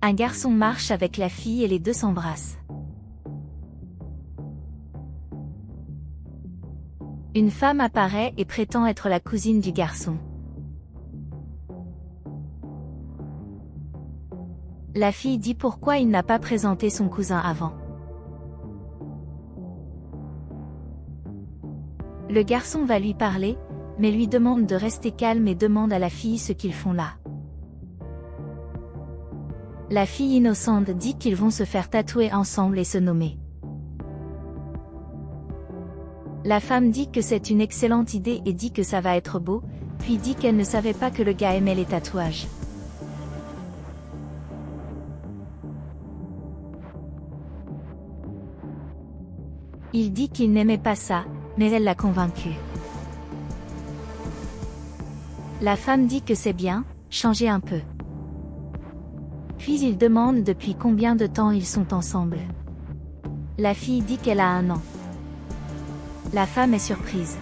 Un garçon marche avec la fille et les deux s'embrassent. Une femme apparaît et prétend être la cousine du garçon. La fille dit pourquoi il n'a pas présenté son cousin avant. Le garçon va lui parler, mais lui demande de rester calme et demande à la fille ce qu'ils font là. La fille innocente dit qu'ils vont se faire tatouer ensemble et se nommer. La femme dit que c'est une excellente idée et dit que ça va être beau, puis dit qu'elle ne savait pas que le gars aimait les tatouages. Il dit qu'il n'aimait pas ça, mais elle l'a convaincu. La femme dit que c'est bien, changer un peu. Puis il demande depuis combien de temps ils sont ensemble. La fille dit qu'elle a 1 an. La femme est surprise.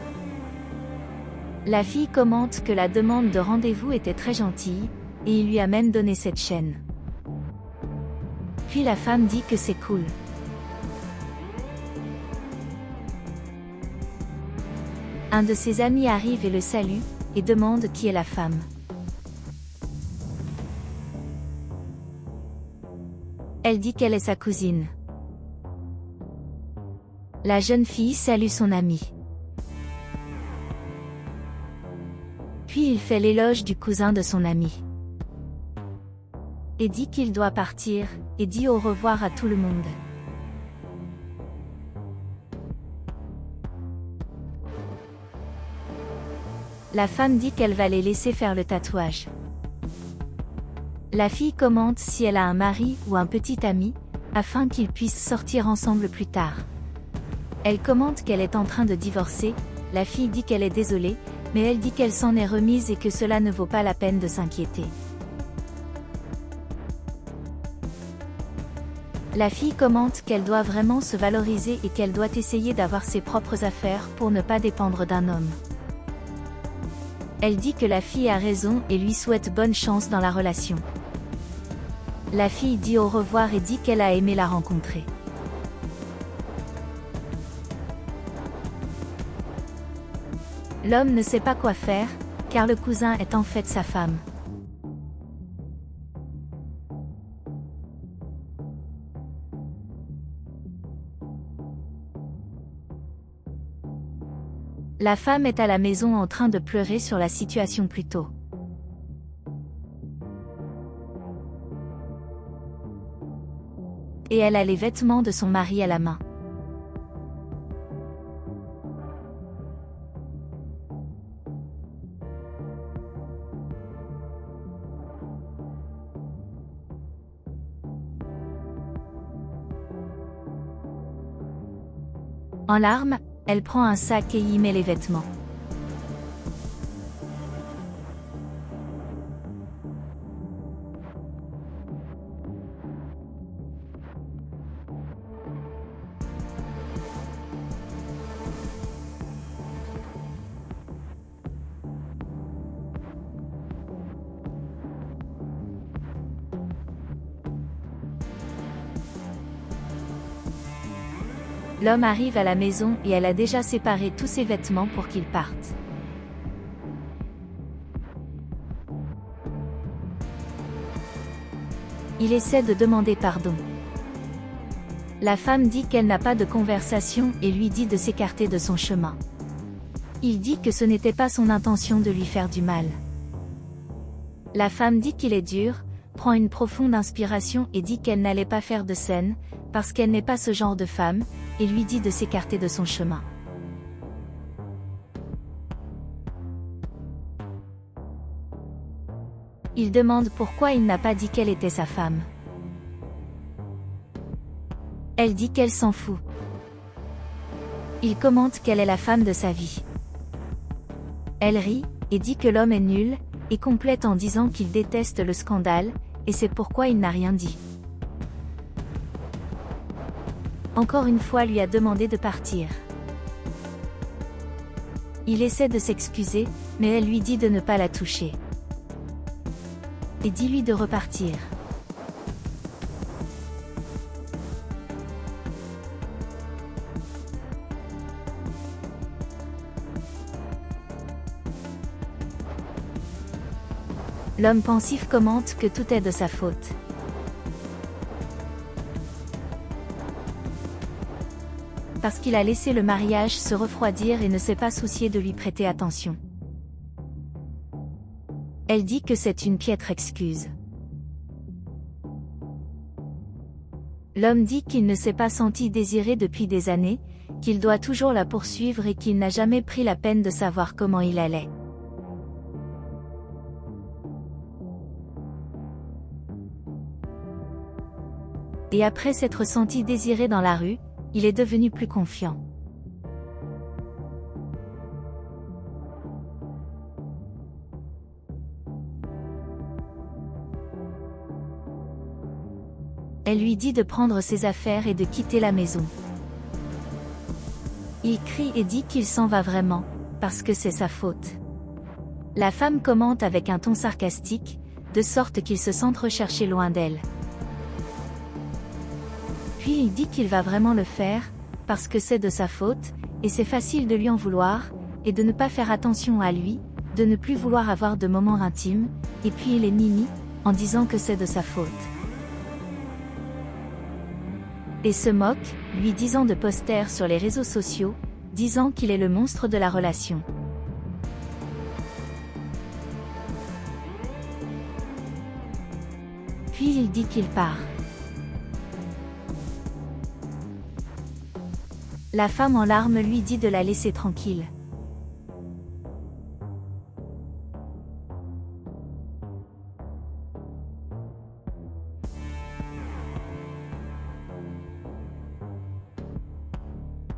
La fille commente que la demande de rendez-vous était très gentille, et il lui a même donné cette chaîne. Puis la femme dit que c'est cool. Un de ses amis arrive et le salue, et demande qui est la femme. Elle dit qu'elle est sa cousine. La jeune fille salue son ami. Puis il fait l'éloge du cousin de son ami. Et dit qu'il doit partir, et dit au revoir à tout le monde. La femme dit qu'elle va les laisser faire le tatouage. La fille commente si elle a un mari ou un petit ami, afin qu'ils puissent sortir ensemble plus tard. Elle commente qu'elle est en train de divorcer, la fille dit qu'elle est désolée, mais elle dit qu'elle s'en est remise et que cela ne vaut pas la peine de s'inquiéter. La fille commente qu'elle doit vraiment se valoriser et qu'elle doit essayer d'avoir ses propres affaires pour ne pas dépendre d'un homme. Elle dit que la fille a raison et lui souhaite bonne chance dans la relation. La fille dit au revoir et dit qu'elle a aimé la rencontrer. L'homme ne sait pas quoi faire, car le cousin est en fait sa femme. La femme est à la maison en train de pleurer sur la situation plus tôt. Et elle a les vêtements de son mari à la main. En larmes, elle prend un sac et y met les vêtements. L'homme arrive à la maison et elle a déjà séparé tous ses vêtements pour qu'ils partent. Il essaie de demander pardon. La femme dit qu'elle n'a pas de conversation et lui dit de s'écarter de son chemin. Il dit que ce n'était pas son intention de lui faire du mal. La femme dit qu'il est dur, prend une profonde inspiration et dit qu'elle n'allait pas faire de scène, parce qu'elle n'est pas ce genre de femme, et lui dit de s'écarter de son chemin. Il demande pourquoi il n'a pas dit qu'elle était sa femme. Elle dit qu'elle s'en fout. Il commente qu'elle est la femme de sa vie. Elle rit, et dit que l'homme est nul, et complète en disant qu'il déteste le scandale, et c'est pourquoi il n'a rien dit. Encore une fois lui a demandé de partir. Il essaie de s'excuser, mais elle lui dit de ne pas la toucher. Et dit-lui de repartir. L'homme pensif commente que tout est de sa faute. Parce qu'il a laissé le mariage se refroidir et ne s'est pas soucié de lui prêter attention. Elle dit que c'est une piètre excuse. L'homme dit qu'il ne s'est pas senti désiré depuis des années, qu'il doit toujours la poursuivre et qu'il n'a jamais pris la peine de savoir comment il allait. Et après s'être senti désiré dans la rue, il est devenu plus confiant. Elle lui dit de prendre ses affaires et de quitter la maison. Il crie et dit qu'il s'en va vraiment, parce que c'est sa faute. La femme commente avec un ton sarcastique, de sorte qu'il se sent recherché loin d'elle. Puis il dit qu'il va vraiment le faire, parce que c'est de sa faute, et c'est facile de lui en vouloir, et de ne pas faire attention à lui, de ne plus vouloir avoir de moments intimes, et puis il est mimi, en disant que c'est de sa faute. Et se moque, lui disant de poster sur les réseaux sociaux, disant qu'il est le monstre de la relation. Puis il dit qu'il part. La femme en larmes lui dit de la laisser tranquille.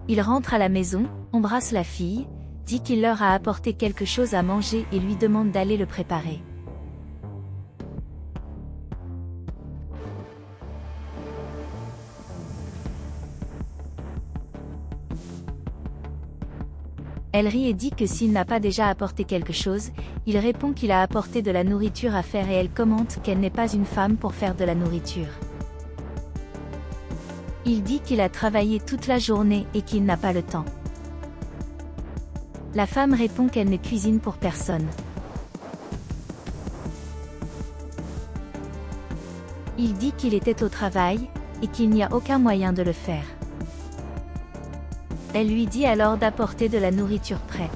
Il rentre à la maison, embrasse la fille, dit qu'il leur a apporté quelque chose à manger et lui demande d'aller le préparer. Elle rit et dit que s'il n'a pas déjà apporté quelque chose, il répond qu'il a apporté de la nourriture à faire et elle commente qu'elle n'est pas une femme pour faire de la nourriture. Il dit qu'il a travaillé toute la journée et qu'il n'a pas le temps. La femme répond qu'elle ne cuisine pour personne. Il dit qu'il était au travail, et qu'il n'y a aucun moyen de le faire. Elle lui dit alors d'apporter de la nourriture prête.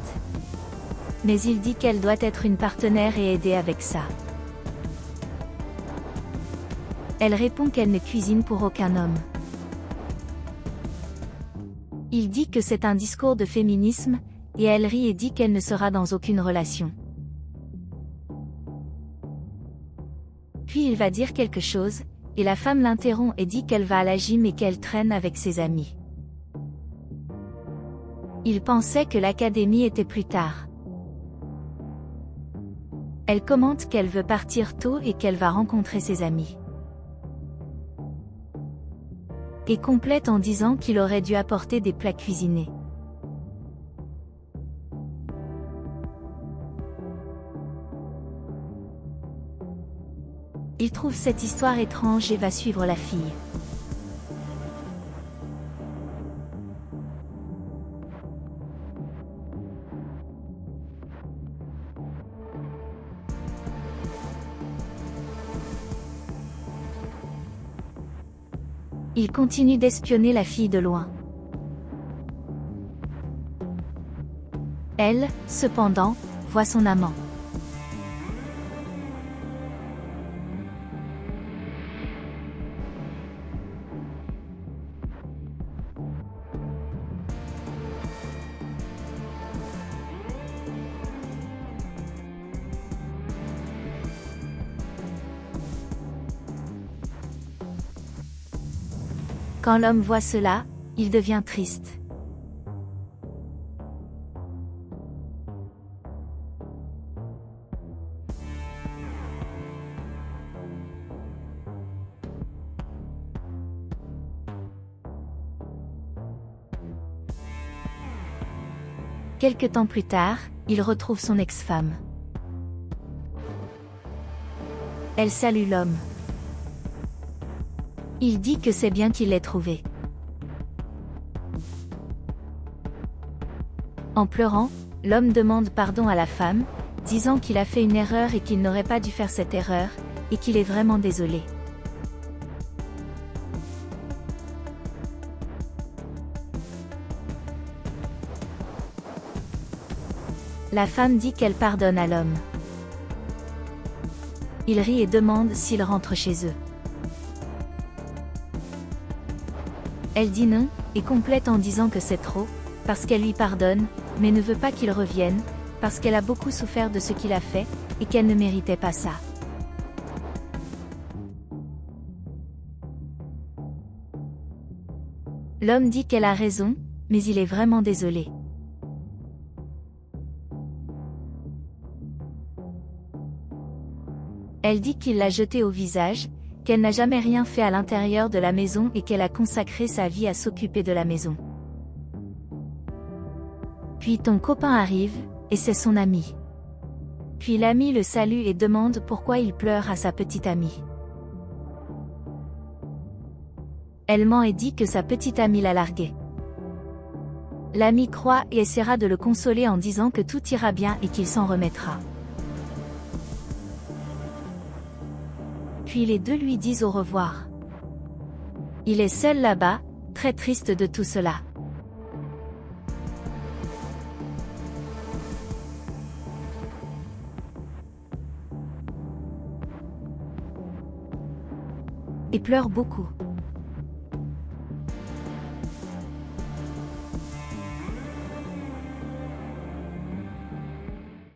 Mais il dit qu'elle doit être une partenaire et aider avec ça. Elle répond qu'elle ne cuisine pour aucun homme. Il dit que c'est un discours de féminisme, et elle rit et dit qu'elle ne sera dans aucune relation. Puis il va dire quelque chose, et la femme l'interrompt et dit qu'elle va à la gym et qu'elle traîne avec ses amis. Il pensait que l'académie était plus tard. Elle commente qu'elle veut partir tôt et qu'elle va rencontrer ses amis. Et complète en disant qu'il aurait dû apporter des plats cuisinés. Il trouve cette histoire étrange et va suivre la fille. Il continue d'espionner la fille de loin. Elle, cependant, voit son amant. Quand l'homme voit cela, il devient triste. Quelque temps plus tard, il retrouve son ex-femme. Elle salue l'homme. Il dit que c'est bien qu'il l'ait trouvée. En pleurant, l'homme demande pardon à la femme, disant qu'il a fait une erreur et qu'il n'aurait pas dû faire cette erreur, et qu'il est vraiment désolé. La femme dit qu'elle pardonne à l'homme. Il rit et demande s'il rentre chez eux. Elle dit non, et complète en disant que c'est trop, parce qu'elle lui pardonne, mais ne veut pas qu'il revienne, parce qu'elle a beaucoup souffert de ce qu'il a fait, et qu'elle ne méritait pas ça. L'homme dit qu'elle a raison, mais il est vraiment désolé. Elle dit qu'il l'a jeté au visage, qu'elle n'a jamais rien fait à l'intérieur de la maison et qu'elle a consacré sa vie à s'occuper de la maison. Puis ton copain arrive, et c'est son ami. Puis l'ami le salue et demande pourquoi il pleure à sa petite amie. Elle ment et dit que sa petite amie l'a largué. L'ami croit et essaiera de le consoler en disant que tout ira bien et qu'il s'en remettra. Puis les deux lui disent au revoir. Il est seul là-bas, très triste de tout cela. Et pleure beaucoup.